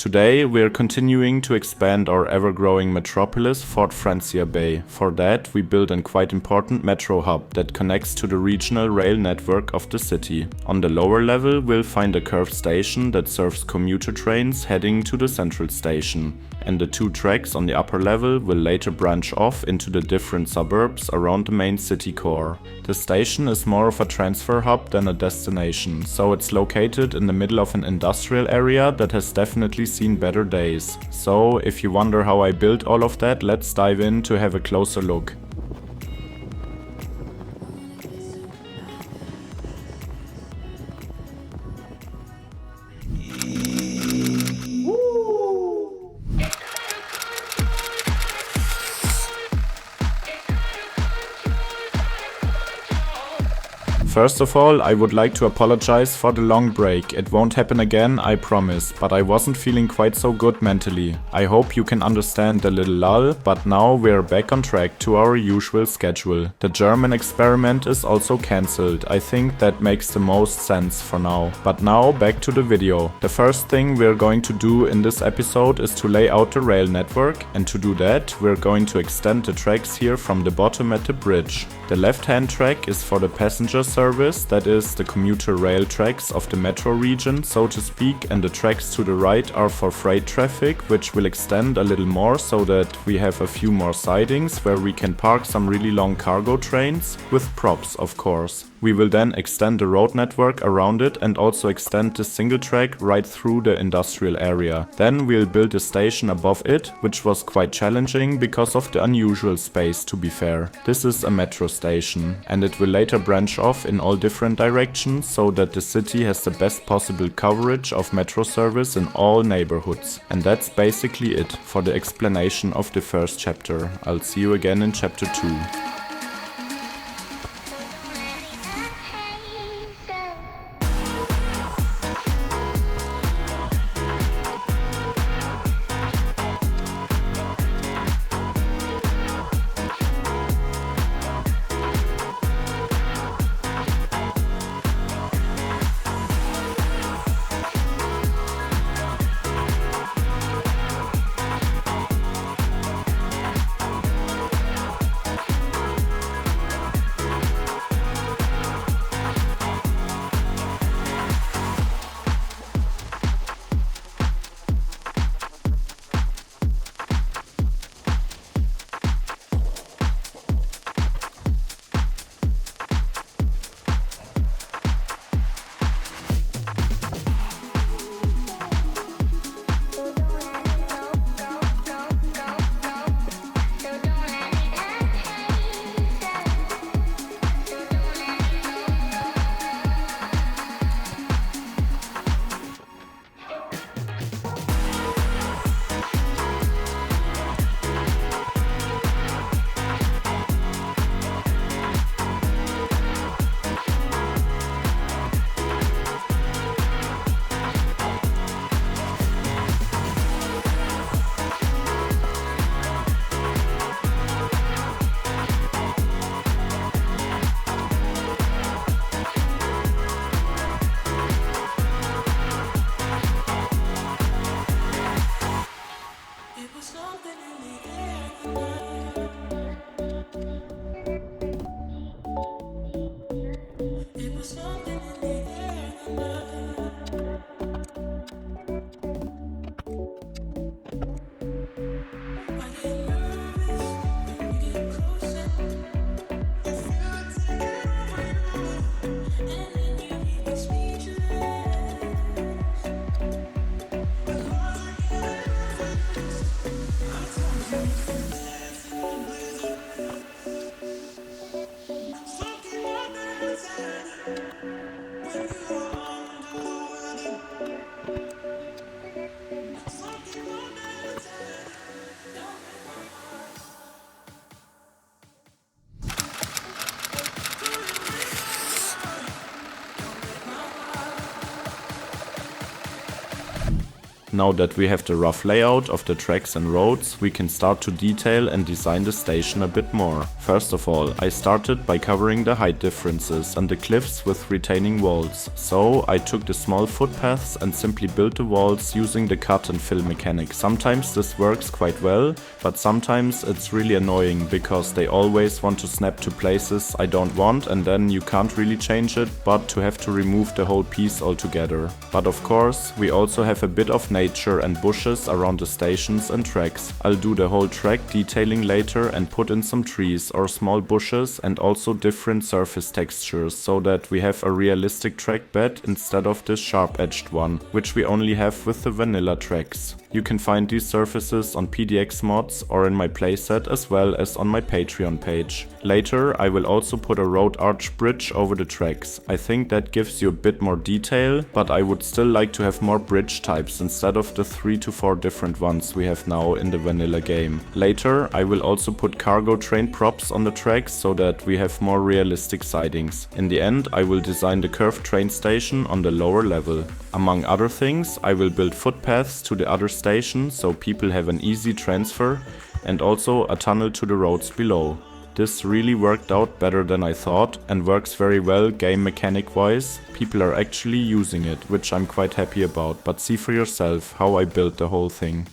Today we're continuing to expand our ever-growing metropolis, Fort Francia Bay. For that, we built a quite important metro hub that connects to the regional rail network of the city. On the lower level, we'll find a curved station that serves commuter trains heading to the central station. And the 2 tracks on the upper level will later branch off into the different suburbs around the main city core. The station is more of a transfer hub than a destination, so it's located in the middle of an industrial area that has definitely seen better days. So, if you wonder how I built all of that, let's dive in to have a closer look. First of all, I would like to apologize for the long break. It won't happen again, I promise, but I wasn't feeling quite so good mentally. I hope you can understand the little lull, but now we're back on track to our usual schedule. The German experiment is also cancelled. I think that makes the most sense for now. But now back to the video. The first thing we're going to do in this episode is to lay out the rail network, and to do that we're going to extend the tracks here from the bottom at the bridge. The left-hand track is for the passenger service, that is the commuter rail tracks of the metro region, so to speak, and the tracks to the right are for freight traffic, which will extend a little more so that we have a few more sidings where we can park some really long cargo trains, with props of course. We will then extend the road network around it and also extend the single track right through the industrial area. Then we'll build a station above it, which was quite challenging because of the unusual space, to be fair. This is a metro station, and it will later branch off in all different directions so that the city has the best possible coverage of metro service in all neighborhoods. And that's basically it for the explanation of the first chapter. I'll see you again in chapter 2. Now that we have the rough layout of the tracks and roads, we can start to detail and design the station a bit more. First of all, I started by covering the height differences and the cliffs with retaining walls. So I took the small footpaths and simply built the walls using the cut and fill mechanic. Sometimes this works quite well, but sometimes it's really annoying because they always want to snap to places I don't want, and then you can't really change it but to have to remove the whole piece altogether. But of course, we also have a bit of nature and bushes around the stations and tracks. I'll do the whole track detailing later and put in some trees or small bushes and also different surface textures so that we have a realistic track bed instead of this sharp-edged one, which we only have with the vanilla tracks. You can find these surfaces on PDX mods or in my playset as well as on my Patreon page. Later I will also put a road arch bridge over the tracks. I think that gives you a bit more detail, but I would still like to have more bridge types instead of the 3 to 4 different ones we have now in the vanilla game. Later I will also put cargo train props on the tracks so that we have more realistic sidings. In the end I will design the curved train station on the lower level. Among other things, I will build footpaths to the other stations so people have an easy transfer, and also a tunnel to the roads below. This really worked out better than I thought and works very well game mechanic wise. People are actually using it, which I'm quite happy about, but see for yourself how I built the whole thing.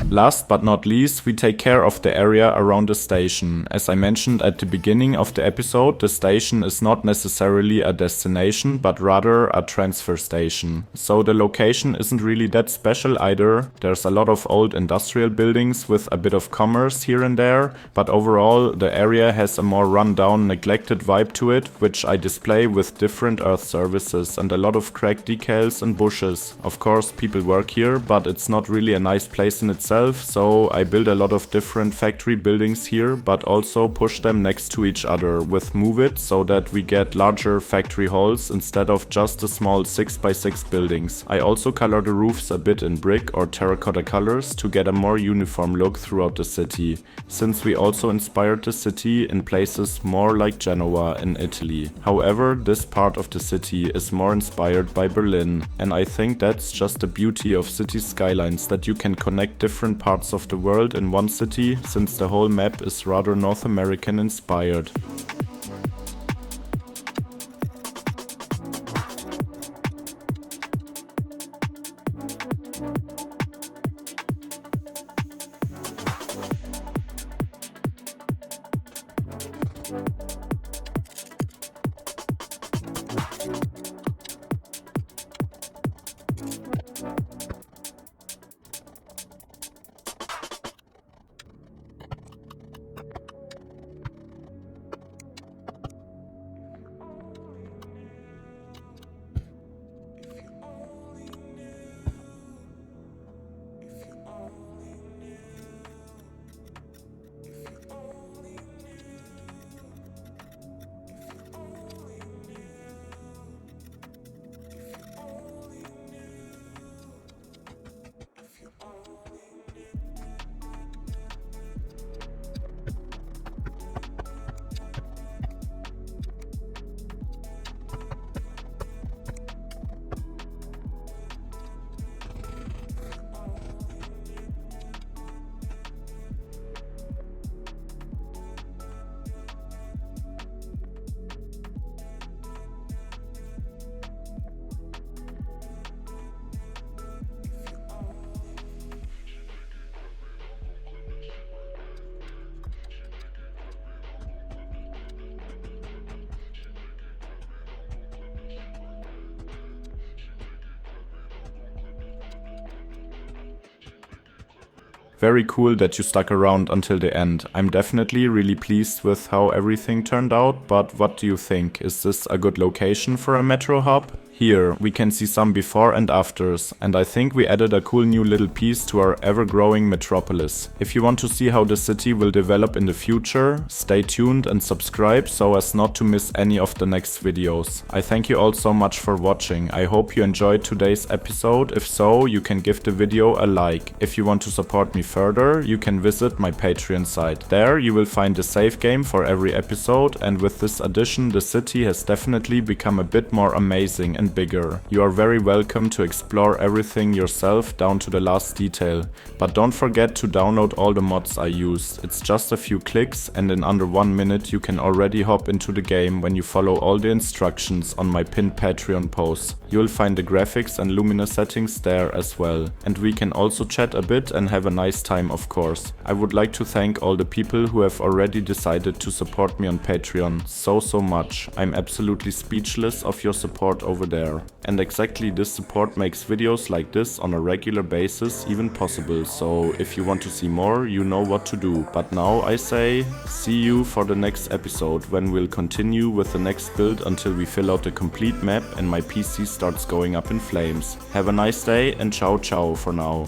Last but not least, we take care of the area around the station. As I mentioned at the beginning of the episode, the station is not necessarily a destination, but rather a transfer station. So the location isn't really that special either. There's a lot of old industrial buildings with a bit of commerce here and there, but overall the area has a more run-down, neglected vibe to it, which I display with different earth services and a lot of cracked decals and bushes. Of course, people work here, but it's not really a nice place in itself, myself, so I build a lot of different factory buildings here, but also push them next to each other with Move It so that we get larger factory halls instead of just the small 6x6 buildings. I also color the roofs a bit in brick or terracotta colors to get a more uniform look throughout the city, since we also inspired the city in places more like Genoa in Italy. However, this part of the city is more inspired by Berlin, and I think that's just the beauty of city skylines, that you can connect different parts of the world in one city, since the whole map is rather North American inspired. Very cool that you stuck around until the end. I'm definitely really pleased with how everything turned out, but what do you think? Is this a good location for a metro hub? Here, we can see some before and afters, and I think we added a cool new little piece to our ever-growing metropolis. If you want to see how the city will develop in the future, stay tuned and subscribe so as not to miss any of the next videos. I thank you all so much for watching. I hope you enjoyed today's episode. If so, you can give the video a like. If you want to support me further, you can visit my Patreon site. There you will find a save game for every episode, and with this addition the city has definitely become a bit more amazing and bigger. You are very welcome to explore everything yourself down to the last detail, but don't forget to download all the mods I used. It's just a few clicks, and in under 1 minute you can already hop into the game when you follow all the instructions on my pinned Patreon post. You'll find the graphics and luminous settings there as well, and we can also chat a bit and have a nice time, of course. I would like to thank all the people who have already decided to support me on Patreon so much. I'm absolutely speechless of your support over there. And exactly this support makes videos like this on a regular basis even possible, so if you want to see more, you know what to do. But now I say, see you for the next episode, when we'll continue with the next build until we fill out the complete map and my PC starts going up in flames. Have a nice day and ciao ciao for now.